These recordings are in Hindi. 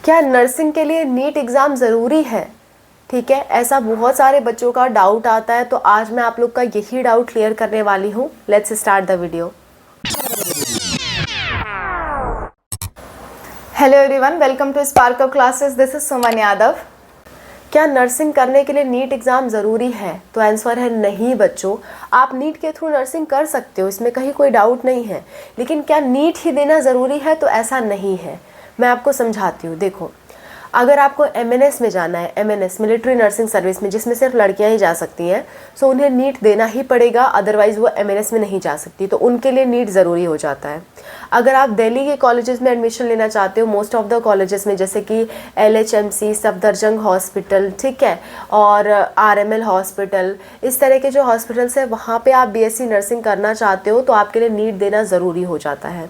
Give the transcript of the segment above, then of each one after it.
क्या नर्सिंग के लिए नीट एग्ज़ाम ज़रूरी है? ठीक है, ऐसा बहुत सारे बच्चों का डाउट आता है, तो आज मैं आप लोग का यही डाउट क्लियर करने वाली हूँ। Let's start the video. Hello everyone, welcome to Spark of classes. This is Suman Yadav. क्या नर्सिंग करने के लिए नीट एग्ज़ाम ज़रूरी है? तो आंसर है नहीं बच्चों। आप नीट के थ्रू नर्सिंग कर सकते हो, इसमें कहीं कोई डाउट नहीं है, लेकिन क्या नीट ही देना ज़रूरी है? तो ऐसा नहीं है। मैं आपको समझाती हूँ। देखो, अगर आपको एमएनएस में जाना है, एमएनएस मिलिट्री नर्सिंग सर्विस में, जिसमें सिर्फ लड़कियां ही जा सकती हैं, सो उन्हें नीट देना ही पड़ेगा, अदरवाइज़ वो एमएनएस में नहीं जा सकती, तो उनके लिए नीट ज़रूरी हो जाता है। अगर आप दिल्ली के कॉलेजेस में एडमिशन लेना चाहते हो, मोस्ट ऑफ द कॉलेजेस में, जैसे कि LHMC, सफदरजंग हॉस्पिटल, ठीक है, और RML हॉस्पिटल, इस तरह के जो हॉस्पिटल्स हैं, वहाँ पर आप BSc नर्सिंग करना चाहते हो तो आपके लिए नीट देना ज़रूरी हो जाता है।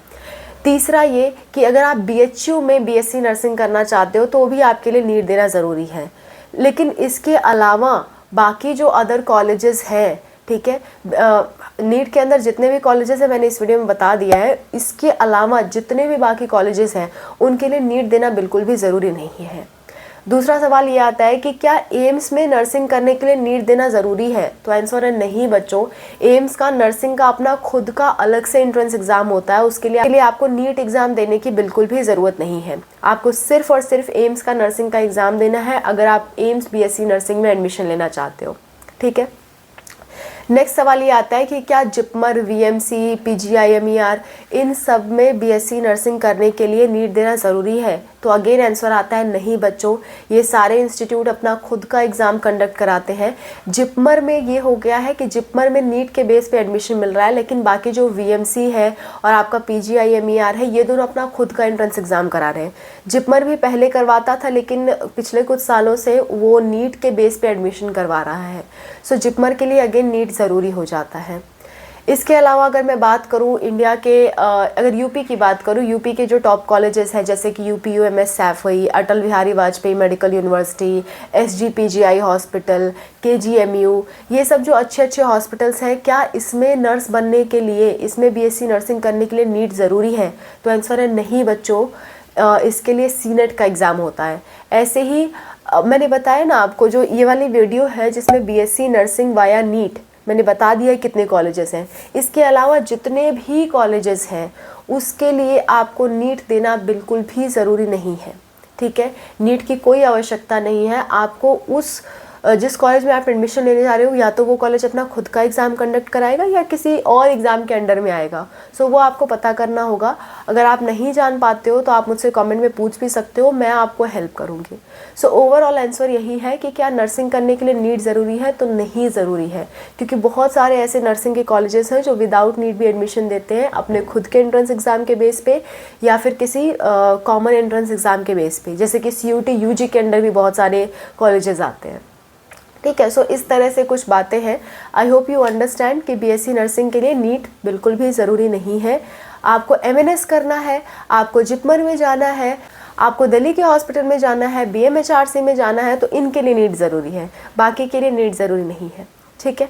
तीसरा ये कि अगर आप BHU में BSc नर्सिंग करना चाहते हो तो भी आपके लिए नीट देना ज़रूरी है। लेकिन इसके अलावा बाकी जो अदर कॉलेजेस हैं, ठीक है, नीट के अंदर जितने भी कॉलेजेस हैं मैंने इस वीडियो में बता दिया है, इसके अलावा जितने भी बाकी कॉलेजेस हैं उनके लिए नीट देना बिल्कुल भी ज़रूरी नहीं है। दूसरा सवाल ये आता है कि क्या एम्स में नर्सिंग करने के लिए नीट देना ज़रूरी है? तो आंसर है नहीं बच्चों। एम्स का नर्सिंग का अपना खुद का अलग से एंट्रेंस एग्ज़ाम होता है, उसके लिए आपको नीट एग्ज़ाम देने की बिल्कुल भी ज़रूरत नहीं है। आपको सिर्फ और सिर्फ एम्स का नर्सिंग का एग्ज़ाम देना है अगर आप एम्स BSc नर्सिंग में एडमिशन लेना चाहते हो, ठीक है। नेक्स्ट सवाल ये आता है कि क्या जिपमर, VMC, PGIMER इन सब में BSc नर्सिंग करने के लिए नीट देना ज़रूरी है? तो अगेन आंसर आता है नहीं बच्चों। ये सारे इंस्टीट्यूट अपना खुद का एग्ज़ाम कंडक्ट कराते हैं। जिपमर में ये हो गया है कि जिपमर में नीट के बेस पे एडमिशन मिल रहा है, लेकिन बाकी जो VMC है और आपका PGIMER है, ये दोनों अपना खुद का एंट्रेंस एग्ज़ाम करा रहे हैं। जिपमर भी पहले करवाता था, लेकिन पिछले कुछ सालों से वो नीट के बेस पे एडमिशन करवा रहा है। सो जिपमर के लिए अगेन नीट ज़रूरी हो जाता है। इसके अलावा अगर मैं बात करूं इंडिया के, अगर यूपी की बात करूं, यूपी के जो टॉप कॉलेजेस हैं, जैसे कि UPUMS Saifai, Atal Bihari Vajpayee medical university, SGPGI hospital, KGMU, ये सब जो अच्छे अच्छे हॉस्पिटल्स हैं, क्या इसमें नर्स बनने के लिए, इसमें BSc नर्सिंग करने के लिए नीट ज़रूरी है? तो आंसर है नहीं बच्चों। इसके लिए CNET का एग्ज़ाम होता है। ऐसे ही मैंने बताया ना आपको, जो ये वाली वीडियो है जिसमें BSc नर्सिंग वाया नीट, मैंने बता दिया है कितने कॉलेजेस हैं। इसके अलावा जितने भी कॉलेजेस हैं उसके लिए आपको नीट देना बिल्कुल भी ज़रूरी नहीं है, ठीक है। नीट की कोई आवश्यकता नहीं है। आपको उस जिस कॉलेज में आप एडमिशन लेने जा रहे हो, या तो वो कॉलेज अपना खुद का एग्ज़ाम कंडक्ट कराएगा या किसी और एग्ज़ाम के अंडर में आएगा। सो वो आपको पता करना होगा। अगर आप नहीं जान पाते हो तो आप मुझसे कमेंट में पूछ भी सकते हो, मैं आपको हेल्प करूँगी। सो ओवरऑल आंसर यही है कि क्या नर्सिंग करने के लिए नीट ज़रूरी है? तो नहीं ज़रूरी है, क्योंकि बहुत सारे ऐसे नर्सिंग के कॉलेजेस हैं जो विदाउट नीट भी एडमिशन देते हैं अपने खुद के एंट्रेंस एग्ज़ाम के बेस पे, या फिर किसी कॉमन एंट्रेंस एग्ज़ाम के बेस पे, जैसे कि CUT UG के अंडर भी बहुत सारे कॉलेजेस आते हैं, ठीक है। सो इस तरह से कुछ बातें हैं। आई होप यू अंडरस्टैंड कि BSc नर्सिंग के लिए नीट बिल्कुल भी ज़रूरी नहीं है। आपको MNS करना है, आपको जिपमर में जाना है, आपको दिल्ली के हॉस्पिटल में जाना है, BMHRC में जाना है, तो इनके लिए नीट ज़रूरी है, बाकी के लिए नीट ज़रूरी नहीं है, ठीक है।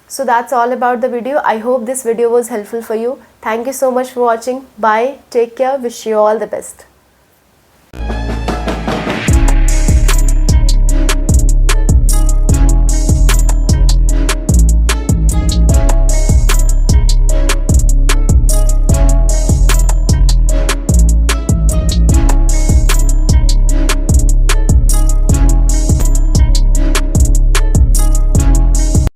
So that's all about the video. I hope this video was helpful for you. Thank you so much for watching. Bye. Take care. Wish you all the best.